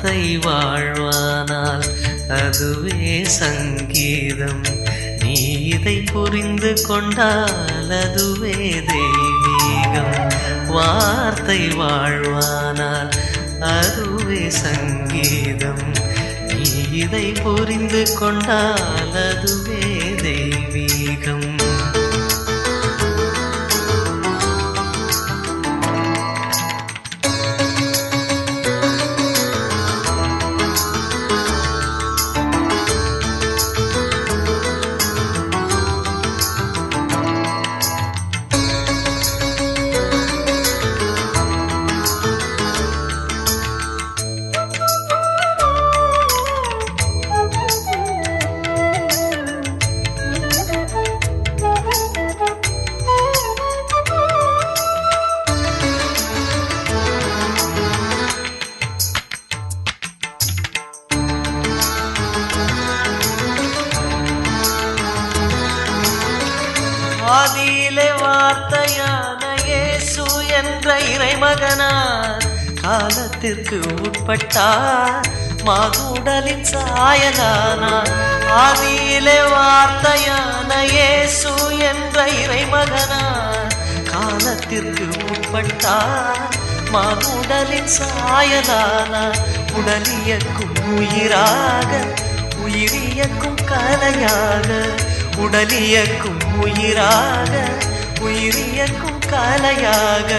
வார்த்தை வாழ்வானால் அதுவே சங்கீதம். நீ இதை புரிந்து கொண்டால் அதுவே தெய்வீகம். வார்த்தை வாழ்வானால் அதுவே சங்கீதம். நீ இதை புரிந்து கொண்டால் அதுவே தெய்வீகம். ஆதியிலே வார்த்தையான இயேசு என்ற இறைமகனார் காலத்திற்கு உட்பட்டார், மானுடலின் சாயலானார். ஆதியிலே வார்த்தையான இயேசு என்ற இறைமகனார் காலத்திற்கு உட்பட்டார், மானுடலின் சாயலானார். உடலியக்கும் உயிராக உயிரியக்கும் கலையாக, உடலியக்கும் உயிராக உயிரியக்கும் கலையாக,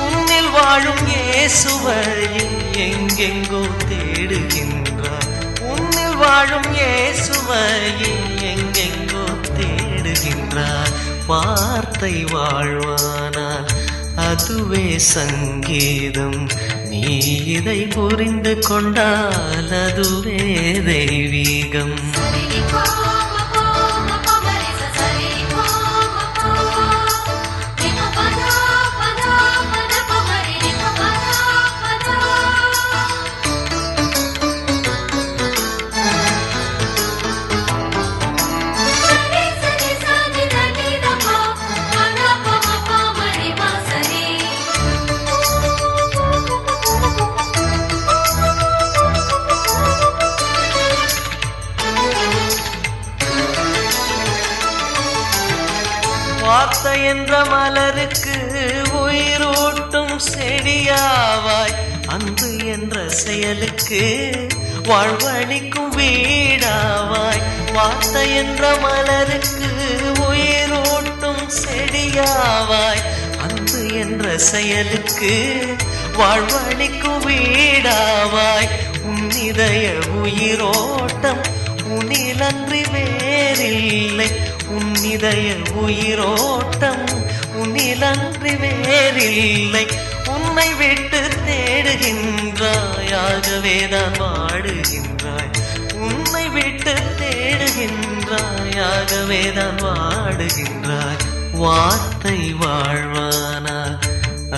உன்னில் வாழும் இயேசுவை எங்கெங்கோ தேடுகின்றார். உன்னில் வாழும் இயேசுவை எங்கெங்கோ தேடுகின்றார். வார்த்தை வாழ்வானால் அதுவே சங்கீதம். நீ இதை புரிந்து கொண்டால் அதுவே தெய்வீகம். வார்த்தை என்ற மலருக்கு உயிரூட்டும் செடியாவாய், அன்பு என்ற செயலுக்கு வாழ்வழிக்கும் வீடாவாய். வார்த்தை என்ற மலருக்கு உயிரூட்டும் செடியாவாய், அன்பு என்ற செயலுக்கு வாழ்வழிக்கும் வீடாவாய். உன்னிதய உயிரோட்டம் உன்னிலன்றி வேறில்லை. உன்னிதய உயிரோட்டம் உன்னிலன்றி வேறில்லை. உன்னை விட்டு தேடுகின்றாய், ஆகவேதான் வாடுகின்றாய். உன்னை விட்டு தேடுகின்றாய், ஆகவேதான் வாடுகின்றாய். வார்த்தை வாழ்வானால்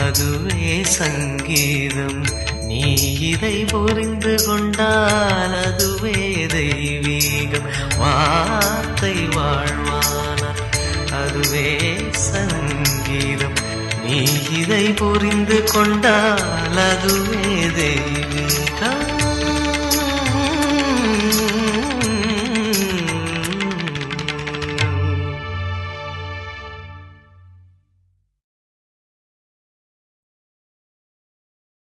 அதுவே சங்கீதம். நீ இதை புரிந்து கொண்டால் அதுவே தெய்வீகம். வார்த்தை வாழ்வானால் அதுவே சங்கீதம். நீ இதை புரிந்து கொண்டால் அதுவே தெய்வீகம்.